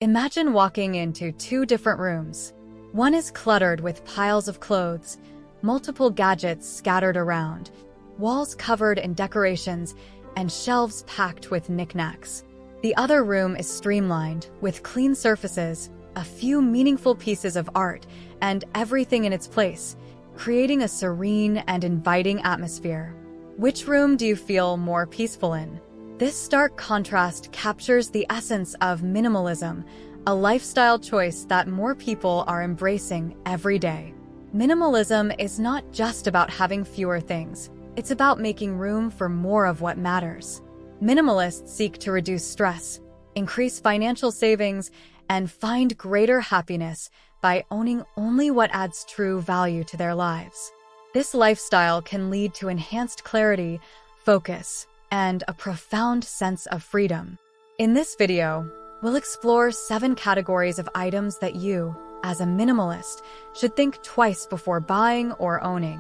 Imagine walking into two different rooms. One is cluttered with piles of clothes, multiple gadgets scattered around, walls covered in decorations, and shelves packed with knickknacks. The other room is streamlined, with clean surfaces, a few meaningful pieces of art, and everything in its place, creating a serene and inviting atmosphere. Which room do you feel more peaceful in? This stark contrast captures the essence of minimalism, a lifestyle choice that more people are embracing every day. Minimalism is not just about having fewer things. It's about making room for more of what matters. Minimalists seek to reduce stress, increase financial savings, and find greater happiness by owning only what adds true value to their lives. This lifestyle can lead to enhanced clarity, focus, and a profound sense of freedom. In this video, we'll explore 7 categories of items that you, as a minimalist, should think twice before buying or owning.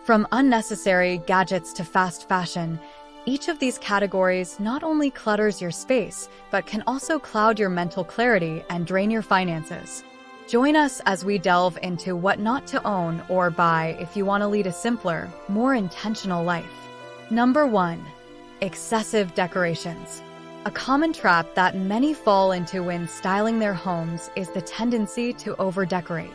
From unnecessary gadgets to fast fashion, each of these categories not only clutters your space, but can also cloud your mental clarity and drain your finances. Join us as we delve into what not to own or buy if you want to lead a simpler, more intentional life. Number 1. Excessive decorations. A common trap that many fall into when styling their homes is the tendency to over-decorate.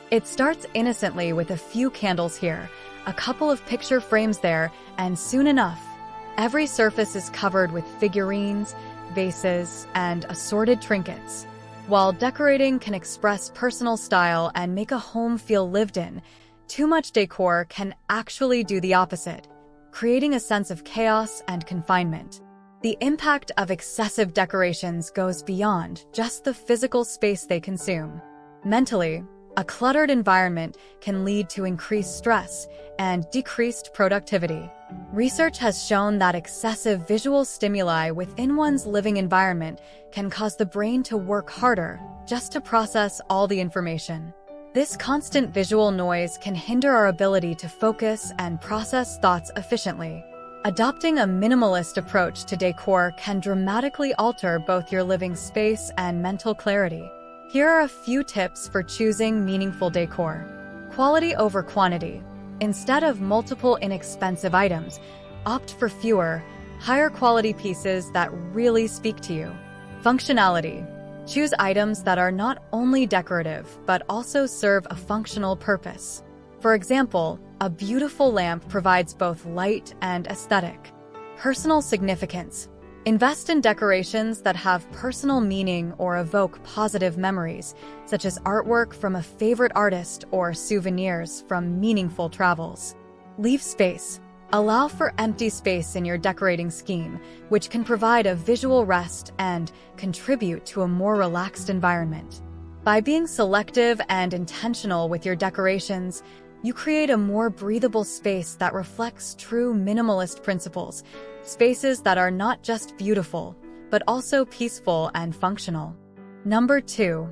It starts innocently with a few candles here, a couple of picture frames there, and soon enough, every surface is covered with figurines, vases, and assorted trinkets. While decorating can express personal style and make a home feel lived in, too much decor can actually do the opposite, creating a sense of chaos and confinement. The impact of excessive decorations goes beyond just the physical space they consume. Mentally, a cluttered environment can lead to increased stress and decreased productivity. Research has shown that excessive visual stimuli within one's living environment can cause the brain to work harder just to process all the information. This constant visual noise can hinder our ability to focus and process thoughts efficiently. Adopting a minimalist approach to decor can dramatically alter both your living space and mental clarity. Here are a few tips for choosing meaningful decor. Quality over quantity. Instead of multiple inexpensive items, opt for fewer, higher quality pieces that really speak to you. Functionality. Choose items that are not only decorative, but also serve a functional purpose. For example, a beautiful lamp provides both light and aesthetic. Personal significance. Invest in decorations that have personal meaning or evoke positive memories, such as artwork from a favorite artist or souvenirs from meaningful travels. Leave space. Allow for empty space in your decorating scheme, which can provide a visual rest and contribute to a more relaxed environment. By being selective and intentional with your decorations, you create a more breathable space that reflects true minimalist principles, spaces that are not just beautiful, but also peaceful and functional. Number 2.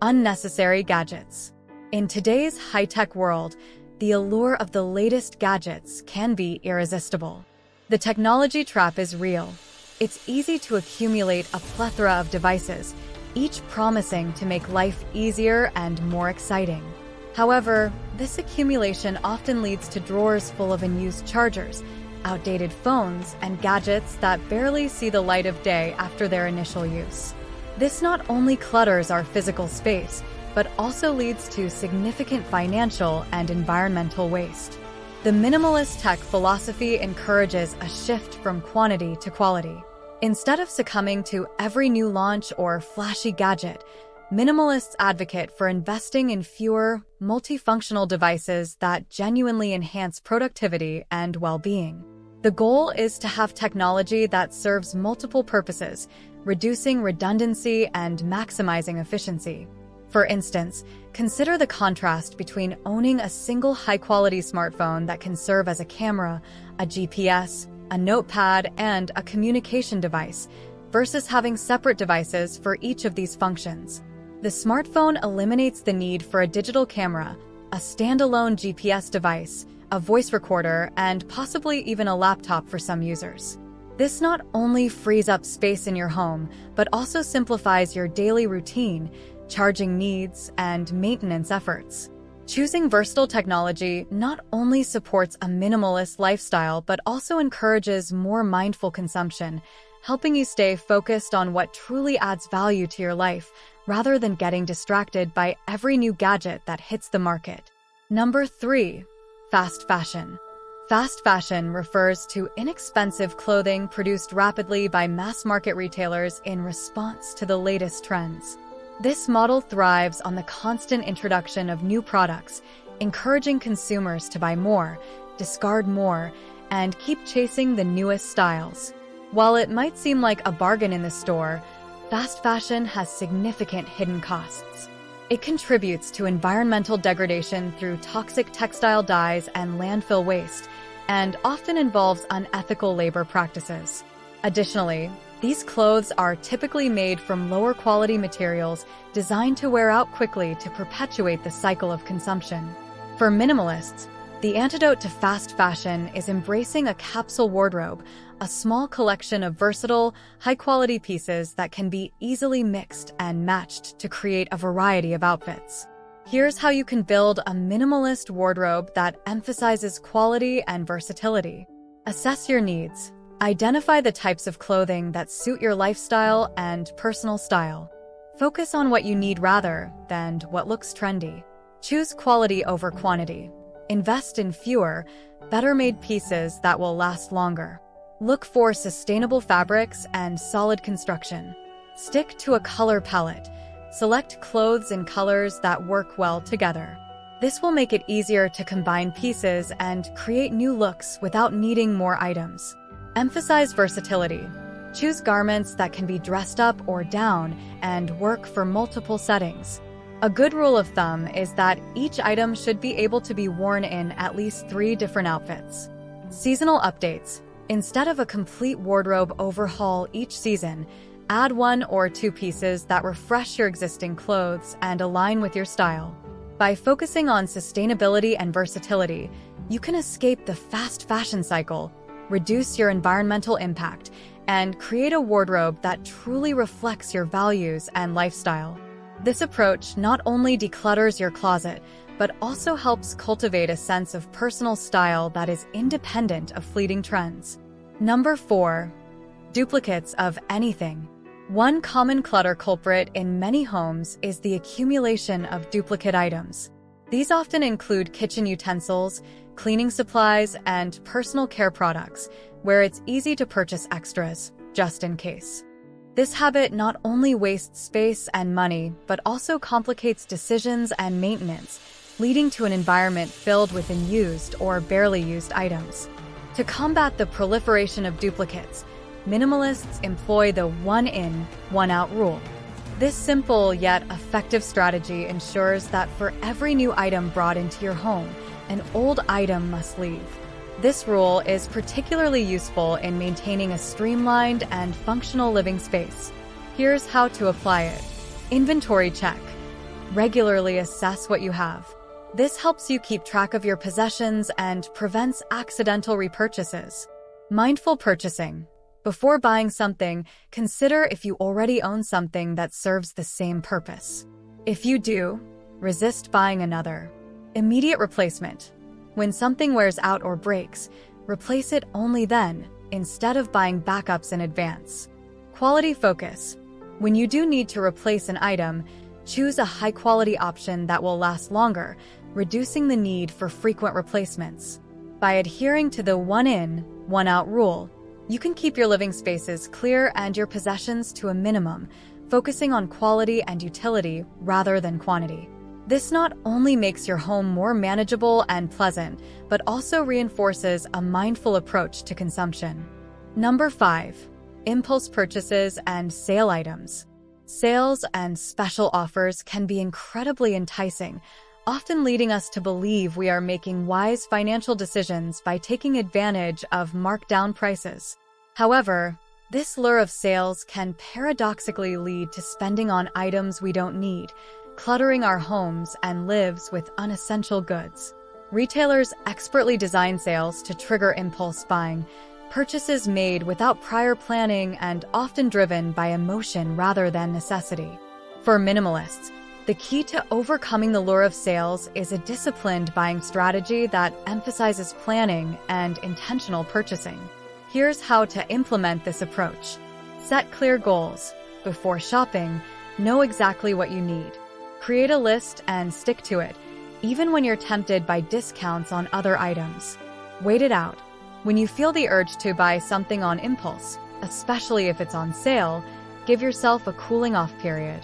Unnecessary gadgets. In today's high-tech world, the allure of the latest gadgets can be irresistible. The technology trap is real. It's easy to accumulate a plethora of devices, each promising to make life easier and more exciting. However, this accumulation often leads to drawers full of unused chargers, outdated phones, and gadgets that barely see the light of day after their initial use. This not only clutters our physical space, but also leads to significant financial and environmental waste. The minimalist tech philosophy encourages a shift from quantity to quality. Instead of succumbing to every new launch or flashy gadget, minimalists advocate for investing in fewer, multifunctional devices that genuinely enhance productivity and well-being. The goal is to have technology that serves multiple purposes, reducing redundancy and maximizing efficiency. For instance, consider the contrast between owning a single high-quality smartphone that can serve as a camera, a GPS, a notepad, and a communication device, versus having separate devices for each of these functions. The smartphone eliminates the need for a digital camera, a standalone GPS device, a voice recorder, and possibly even a laptop for some users. This not only frees up space in your home, but also simplifies your daily routine, charging needs, and maintenance efforts. Choosing versatile technology not only supports a minimalist lifestyle, but also encourages more mindful consumption, helping you stay focused on what truly adds value to your life, rather than getting distracted by every new gadget that hits the market. Number 3. Fast fashion. Fast fashion refers to inexpensive clothing produced rapidly by mass-market retailers in response to the latest trends. This model thrives on the constant introduction of new products, encouraging consumers to buy more, discard more, and keep chasing the newest styles. While it might seem like a bargain in the store, fast fashion has significant hidden costs. It contributes to environmental degradation through toxic textile dyes and landfill waste, and often involves unethical labor practices. Additionally, these clothes are typically made from lower quality materials designed to wear out quickly to perpetuate the cycle of consumption. For minimalists, the antidote to fast fashion is embracing a capsule wardrobe, a small collection of versatile, high-quality pieces that can be easily mixed and matched to create a variety of outfits. Here's how you can build a minimalist wardrobe that emphasizes quality and versatility. Assess your needs. Identify the types of clothing that suit your lifestyle and personal style. Focus on what you need rather than what looks trendy. Choose quality over quantity. Invest in fewer, better-made pieces that will last longer. Look for sustainable fabrics and solid construction. Stick to a color palette. Select clothes in colors that work well together. This will make it easier to combine pieces and create new looks without needing more items. Emphasize versatility. Choose garments that can be dressed up or down and work for multiple settings. A good rule of thumb is that each item should be able to be worn in at least 3 different outfits. Seasonal updates. Instead of a complete wardrobe overhaul each season, add 1 or 2 pieces that refresh your existing clothes and align with your style. By focusing on sustainability and versatility, you can escape the fast fashion cycle, reduce your environmental impact, and create a wardrobe that truly reflects your values and lifestyle. This approach not only declutters your closet, but also helps cultivate a sense of personal style that is independent of fleeting trends. Number 4. Duplicates of anything. One common clutter culprit in many homes is the accumulation of duplicate items. These often include kitchen utensils, cleaning supplies, and personal care products, where it's easy to purchase extras, just in case. This habit not only wastes space and money, but also complicates decisions and maintenance, leading to an environment filled with unused or barely used items. To combat the proliferation of duplicates, minimalists employ the one in, one out rule. This simple yet effective strategy ensures that for every new item brought into your home, an old item must leave. This rule is particularly useful in maintaining a streamlined and functional living space. Here's how to apply it. Inventory check. Regularly assess what you have. This helps you keep track of your possessions and prevents accidental repurchases. Mindful purchasing. Before buying something, consider if you already own something that serves the same purpose. If you do, resist buying another. Immediate replacement. When something wears out or breaks, replace it only then, instead of buying backups in advance. Quality focus. When you do need to replace an item, choose a high-quality option that will last longer, reducing the need for frequent replacements. By adhering to the one in, one out rule, you can keep your living spaces clear and your possessions to a minimum, focusing on quality and utility rather than quantity. This not only makes your home more manageable and pleasant, but also reinforces a mindful approach to consumption. Number 5. Impulse purchases and sale items. Sales and special offers can be incredibly enticing, often leading us to believe we are making wise financial decisions by taking advantage of markdown prices. However, this lure of sales can paradoxically lead to spending on items we don't need, cluttering our homes and lives with unessential goods. Retailers expertly design sales to trigger impulse buying, purchases made without prior planning and often driven by emotion rather than necessity. For minimalists, the key to overcoming the lure of sales is a disciplined buying strategy that emphasizes planning and intentional purchasing. Here's how to implement this approach. Set clear goals. Before shopping, know exactly what you need. Create a list and stick to it, even when you're tempted by discounts on other items. Wait it out. When you feel the urge to buy something on impulse, especially if it's on sale, give yourself a cooling-off period.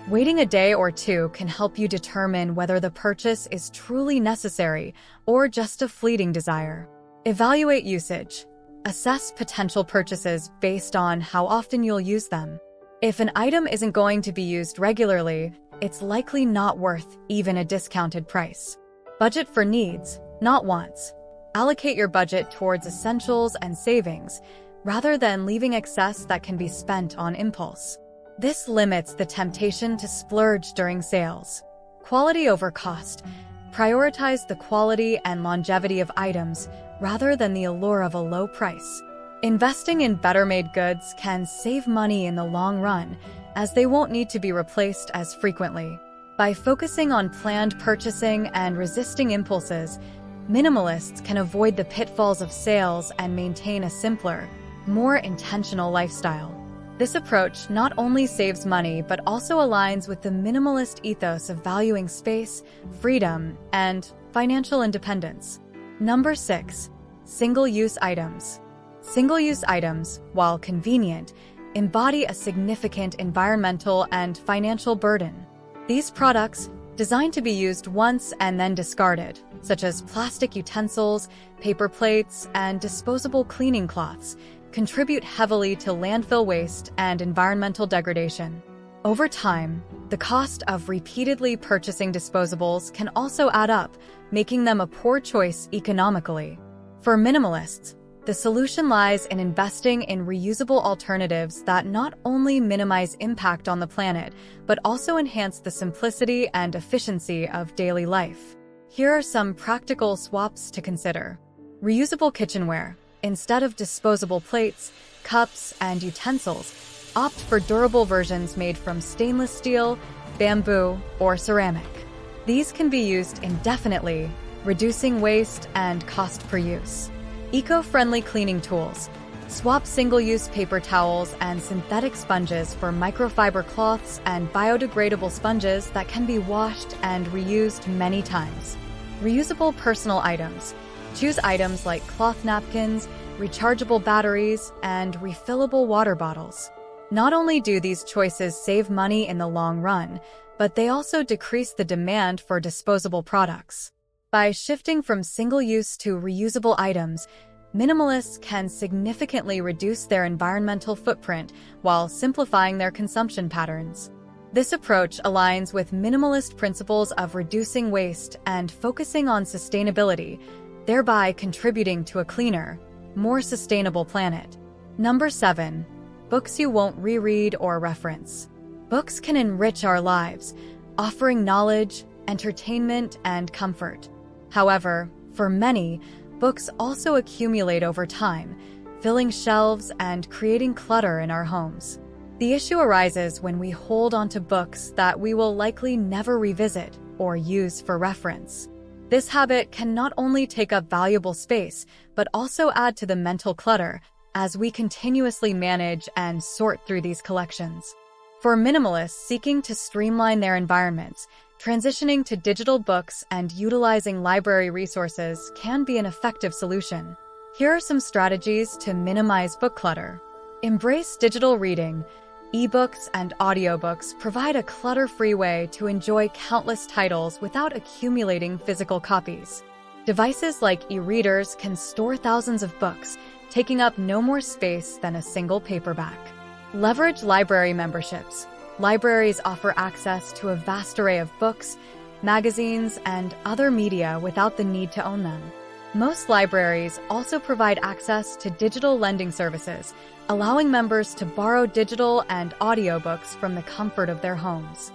Waiting a day or two can help you determine whether the purchase is truly necessary or just a fleeting desire. Evaluate usage. Assess potential purchases based on how often you'll use them. If an item isn't going to be used regularly, it's likely not worth even a discounted price. Budget for needs, not wants. Allocate your budget towards essentials and savings, rather than leaving excess that can be spent on impulse. This limits the temptation to splurge during sales. Quality over cost. Prioritize the quality and longevity of items rather than the allure of a low price. Investing in better-made goods can save money in the long run, as they won't need to be replaced as frequently. By focusing on planned purchasing and resisting impulses, minimalists can avoid the pitfalls of sales and maintain a simpler, more intentional lifestyle. This approach not only saves money but also aligns with the minimalist ethos of valuing space, freedom, and financial independence. Number 6. Single-use items. Single-use items, while convenient, embody a significant environmental and financial burden. These products, designed to be used once and then discarded, such as plastic utensils, paper plates, and disposable cleaning cloths, contribute heavily to landfill waste and environmental degradation. Over time, the cost of repeatedly purchasing disposables can also add up, making them a poor choice economically. For minimalists, the solution lies in investing in reusable alternatives that not only minimize impact on the planet, but also enhance the simplicity and efficiency of daily life. Here are some practical swaps to consider. Reusable kitchenware. Instead of disposable plates, cups, and utensils, opt for durable versions made from stainless steel, bamboo, or ceramic. These can be used indefinitely, reducing waste and cost per use. Eco-friendly cleaning tools. Swap single-use paper towels and synthetic sponges for microfiber cloths and biodegradable sponges that can be washed and reused many times. Reusable personal items. Choose items like cloth napkins, rechargeable batteries, and refillable water bottles. Not only do these choices save money in the long run, but they also decrease the demand for disposable products. By shifting from single-use to reusable items, minimalists can significantly reduce their environmental footprint while simplifying their consumption patterns. This approach aligns with minimalist principles of reducing waste and focusing on sustainability, thereby contributing to a cleaner, more sustainable planet. Number 7. Books you won't reread or reference. Books can enrich our lives, offering knowledge, entertainment, and comfort. However, for many, books also accumulate over time, filling shelves and creating clutter in our homes. The issue arises when we hold onto books that we will likely never revisit or use for reference. This habit can not only take up valuable space, but also add to the mental clutter as we continuously manage and sort through these collections. For minimalists seeking to streamline their environments, transitioning to digital books and utilizing library resources can be an effective solution. Here are some strategies to minimize book clutter. Embrace digital reading. Ebooks and audiobooks provide a clutter-free way to enjoy countless titles without accumulating physical copies. Devices like e-readers can store thousands of books, taking up no more space than a single paperback. Leverage library memberships. Libraries offer access to a vast array of books, magazines, and other media without the need to own them. Most libraries also provide access to digital lending services, allowing members to borrow digital and audiobooks from the comfort of their homes.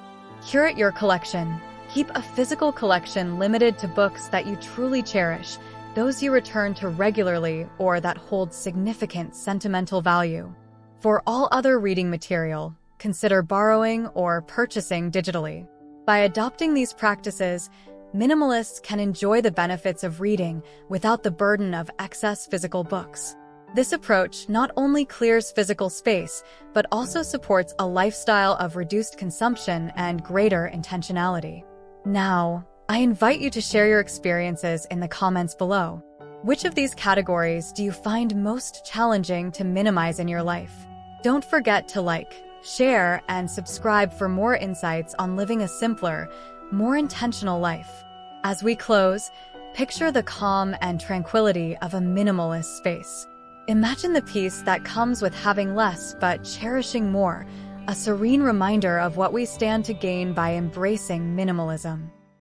Curate your collection. Keep a physical collection limited to books that you truly cherish, those you return to regularly or that hold significant sentimental value. For all other reading material, consider borrowing or purchasing digitally. By adopting these practices, minimalists can enjoy the benefits of reading without the burden of excess physical books. This approach not only clears physical space, but also supports a lifestyle of reduced consumption and greater intentionality. Now, I invite you to share your experiences in the comments below. Which of these categories do you find most challenging to minimize in your life? Don't forget to like, share, and subscribe for more insights on living a simpler, more intentional life. As we close, picture the calm and tranquility of a minimalist space. Imagine the peace that comes with having less but cherishing more, a serene reminder of what we stand to gain by embracing minimalism.